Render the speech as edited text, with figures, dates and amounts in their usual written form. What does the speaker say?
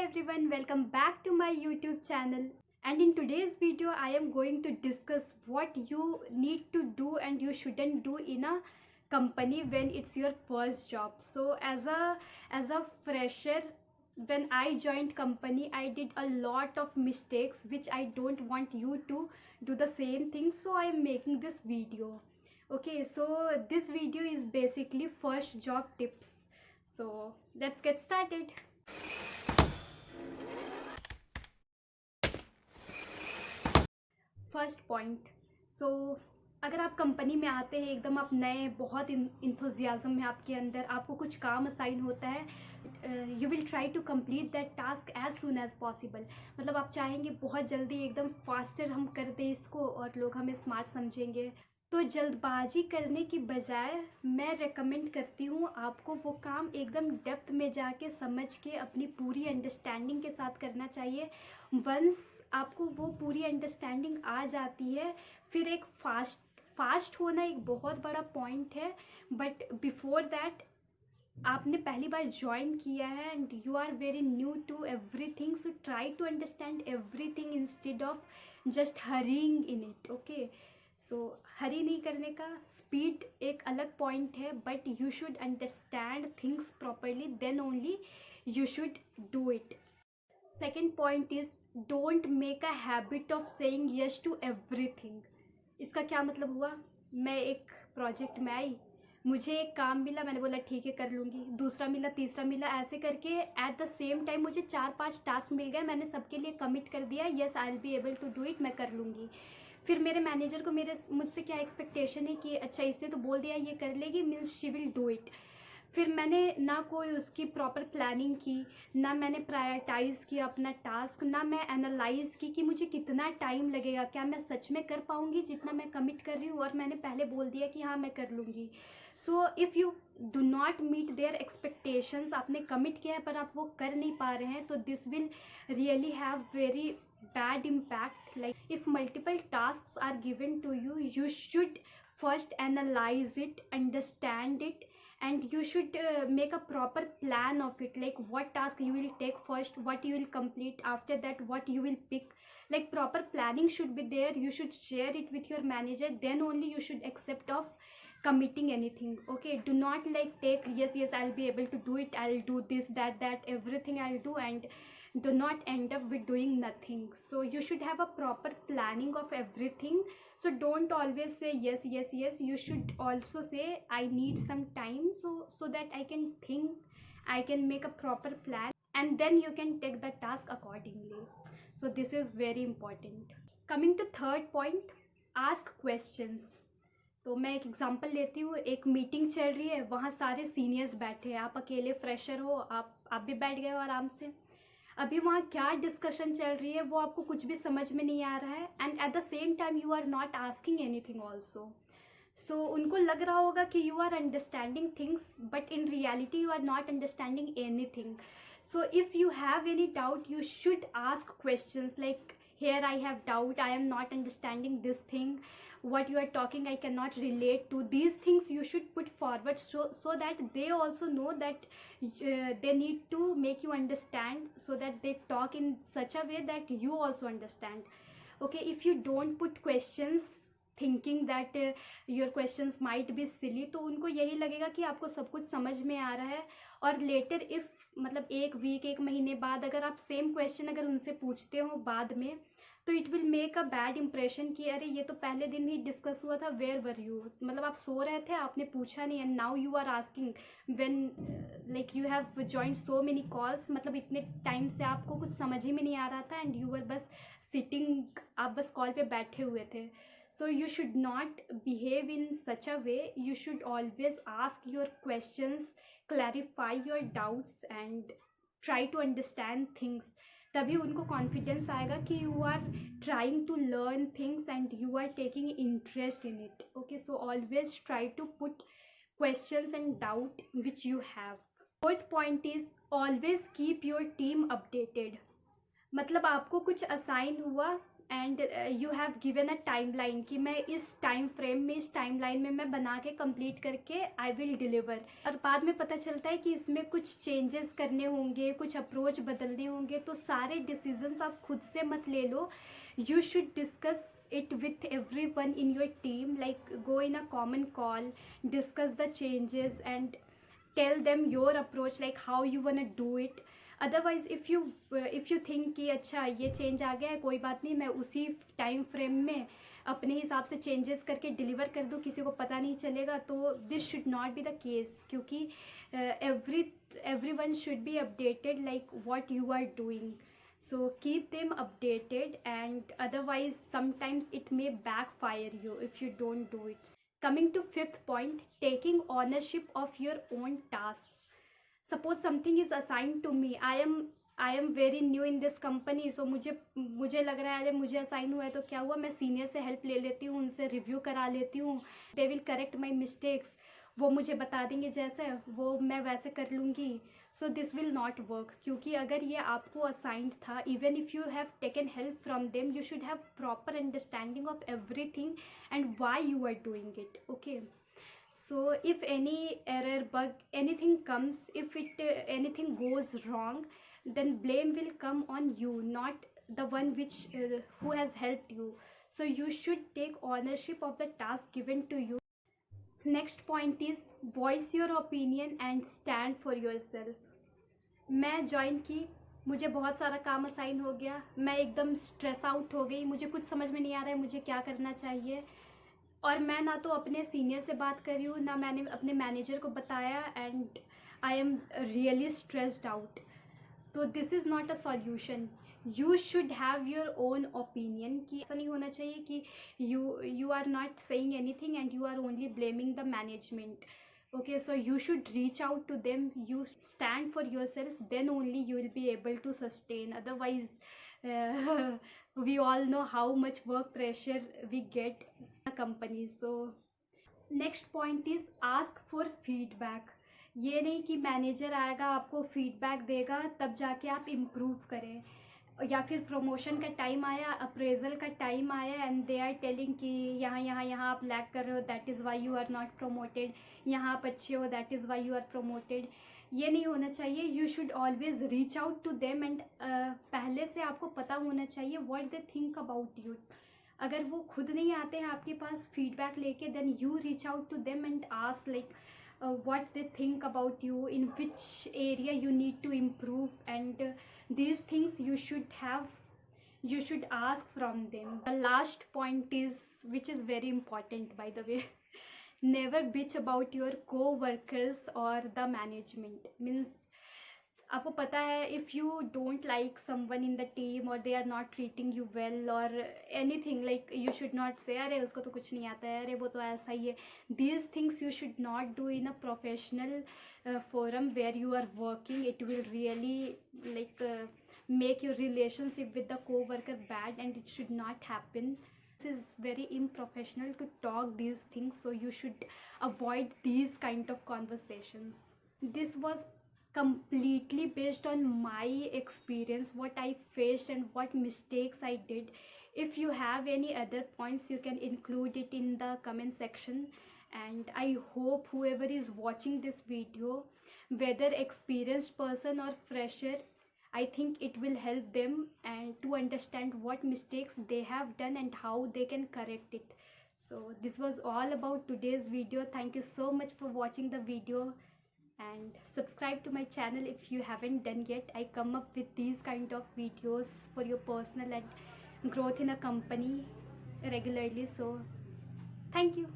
everyone, welcome back to my YouTube channel. And in today's video, I am going to discuss what you need to do and you shouldn't do in a company when it's your first job. So as a fresher, when I joined company, I did a lot of mistakes which I don't want you to do the same thing. So I am making this video. Okay, so this video is basically first job tips. So let's get started. First point so अगर आप company में आते हैं एकदम आप नए बहुत enthusiasm है आपके अंदर, आपको कुछ काम असाइन होता है, you will try to complete that task as soon as possible. मतलब आप चाहेंगे बहुत जल्दी एकदम फास्टर हम कर दें इसको और लोग हमें स्मार्ट समझेंगे. तो जल्दबाजी करने की बजाय मैं रेकमेंड करती हूँ आपको वो काम एकदम डेप्थ में जाके समझ के अपनी पूरी अंडरस्टैंडिंग के साथ करना चाहिए. वंस आपको वो पूरी अंडरस्टैंडिंग आ जाती है, फिर एक फास्ट होना एक बहुत बड़ा पॉइंट है. बट बिफोर दैट आपने पहली बार ज्वाइन किया है and you are very new to everything, so try to understand everything instead of just hurrying in it. Okay, so hurry नहीं करने का, स्पीड एक अलग पॉइंट है, but you should understand things properly, then only you should do it. Second point is don't make a habit of saying yes to everything. इसका क्या मतलब हुआ? मैं एक प्रोजेक्ट में आई, मुझे एक काम मिला, मैंने बोला ठीक है कर लूँगी, दूसरा मिला, तीसरा मिला, ऐसे करके एट द सेम टाइम मुझे 4-5 टास्क मिल गए, मैंने सबके लिए कमिट कर दिया, yes I will be able to do it, मैं कर लूँगी. फिर मेरे मैनेजर को मुझसे क्या एक्सपेक्टेशन है कि अच्छा इसने तो बोल दिया ये कर लेगी, means she will do it. फिर मैंने ना कोई उसकी प्रॉपर प्लानिंग की, ना मैंने प्रायोरिटाइज़ किया अपना टास्क, ना मैं एनालाइज़ की कि मुझे कितना टाइम लगेगा, क्या मैं सच में कर पाऊँगी जितना मैं कमिट कर रही हूँ, और मैंने पहले बोल दिया कि हाँ मैं कर लूँगी. So if you do not meet their expectations, आपने कमिट किया है पर आप वो कर नहीं पा रहे हैं, तो this will really have very bad impact. Like if multiple tasks are given to you, you should first analyze it, understand it, and you should make a proper plan of it, like what task you will take first, what you will complete after that, what you will pick. Like proper planning should be there, you should share it with your manager, then only you should accept of committing anything. Okay, do not like take yes I'll be able to do it, I'll do this that everything I'll do, and do not end up with doing nothing. So you should have a proper planning of everything. So don't always say yes, you should also say I need some time, so that I can think, I can make a proper plan, and then you can take the task accordingly. So this is very important. Coming to third point, ask questions. तो मैं एक example लेती हूँ. एक meeting चल रही है, वहाँ सारे सीनियर्स बैठे हैं, आप अकेले फ्रेशर हो, आप भी बैठ गए हो आराम से. अभी वहाँ क्या डिस्कशन चल रही है वो आपको कुछ भी समझ में नहीं आ रहा है, and at the same time you are not asking anything also. So उनको लग रहा होगा कि you are understanding things, but in reality you are not understanding anything. So if you have any doubt, you should ask questions like, here I have doubt, I am not understanding this thing, what you are talking I cannot relate to. These things you should put forward, so that they also know that they need to make you understand, so that they talk in such a way that you also understand. Okay, if you don't put questions thinking that your questions might be silly, तो उनको यही लगेगा कि आपको सब कुछ समझ में आ रहा है, और लेटर इफ़ मतलब एक वीक, एक महीने बाद अगर आप सेम क्वेश्चन अगर उनसे पूछते हो बाद में, तो it will make a bad impression कि अरे ये तो पहले दिन ही डिस्कस हुआ था, वेयर वर यू. मतलब आप सो रहे थे, आपने पूछा नहीं, and now you are asking when like you have joined so many calls. मतलब इतने टाइम से आपको कुछ समझ ही में नहीं आ रहा था, एंड यू वर बस सिटिंग, आप बस कॉल पे बैठे हुए थे. So you should not behave in such a way. You should always ask your questions, clarify your doubts, and try to understand things. तभी उनको कॉन्फिडेंस आएगा कि you are trying to learn things and you are taking interest in it. Okay, so always try to put questions and doubt which you have. Fourth point is always keep your team updated. मतलब आपको कुछ assign हुआ and you have given a timeline कि मैं इस time frame में, इस timeline में मैं बना के कंप्लीट करके आई विल डिलीवर। और बाद में पता चलता है कि इसमें कुछ चेंजेस करने होंगे, कुछ अप्रोच बदलने होंगे, तो सारे डिसीजंस आप खुद से मत ले लो। You should discuss it with every one in your team, like go in a common call, discuss the changes and tell them your approach, like how you wanna do it. Otherwise if you think कि अच्छा ये change आ गया है, कोई बात नहीं, मैं उसी टाइम फ्रेम में अपने हिसाब से चेंजेस करके डिलीवर कर दूँ, किसी को पता नहीं चलेगा, तो this should not be the case. क्योंकि every one should be updated like what you are doing, so keep them updated, and otherwise sometimes it may backfire you if you don't do it. Coming to fifth point, taking ownership of your own tasks. Suppose something is assigned to me, I am very new in this company, so मुझे लग रहा है अरे मुझे assign हुआ है तो क्या हुआ, मैं सीनियर से हेल्प ले लेती हूँ, उनसे रिव्यू करा लेती हूँ, they will correct my mistakes, वो मुझे बता देंगे जैसे वो मैं वैसे कर लूँगी। So this will not work, क्योंकि अगर ये आपको असाइंड था, even if you have taken help from them, you should have proper understanding of everything and why you are doing it, okay. So if any error, bug, anything comes, if anything goes wrong, then blame will come on you, not the one who has helped you. So you should take ownership of the task given to you. Next point is voice your opinion and stand for yourself. मैं join की, मुझे बहुत सारा काम assign हो गया, मैं एकदम स्ट्रेस आउट हो गई, मुझे कुछ समझ में नहीं आ रहा है मुझे क्या करना चाहिए, और मैं ना तो अपने सीनियर से बात करी हूँ, ना मैंने अपने मैनेजर को बताया, and I am really stressed out. तो this is not a solution. You should have your own opinion, कि ऐसा नहीं होना चाहिए कि you are not saying anything and you are only blaming the management. Okay, so you should reach out to them, you stand for yourself, then only you will be able to sustain. Otherwise we all know how much work pressure we get in a company. So next point is ask for feedback. ये नहीं कि manager आएगा आपको feedback देगा तब जाके आप improve करें, या फिर प्रमोशन का टाइम आया, अप्रेजल का टाइम आया, एंड दे आर टेलिंग कि यहाँ आप लैग कर रहे हो, that is why you are not promoted, यहाँ आप अच्छे हो, that is why you are promoted. ये नहीं होना चाहिए। You should always reach out to them, and पहले से आपको पता होना चाहिए what they think about you. अगर वो खुद नहीं आते हैं आपके पास फीडबैक लेके, then you reach out to them and ask like what they think about you, in which area you need to improve, and these things you should ask from them. The last point is, which is very important by the way, never bitch about your co-workers or the management. Means आपको पता है, if you don't like someone in the team और they are not treating you well और anything, like you should not say अरे उसको तो कुछ नहीं आता है, अरे वो तो ऐसा ही है। These things you should not do in a professional forum where you are working. It will really like make your relationship with the co-worker bad, and it should not happen. This is very unprofessional to talk these things, so you should avoid these kind of conversations. This was completely based on my experience, what I faced and what mistakes I did. If you have any other points, you can include it in the comment section, and I hope whoever is watching this video, whether experienced person or fresher, I think it will help them and to understand what mistakes they have done and how they can correct it. So this was all about today's video. Thank you so much for watching the video, and subscribe to my channel if you haven't done yet. I come up with these kind of videos for your personal and growth in a company regularly. So thank you.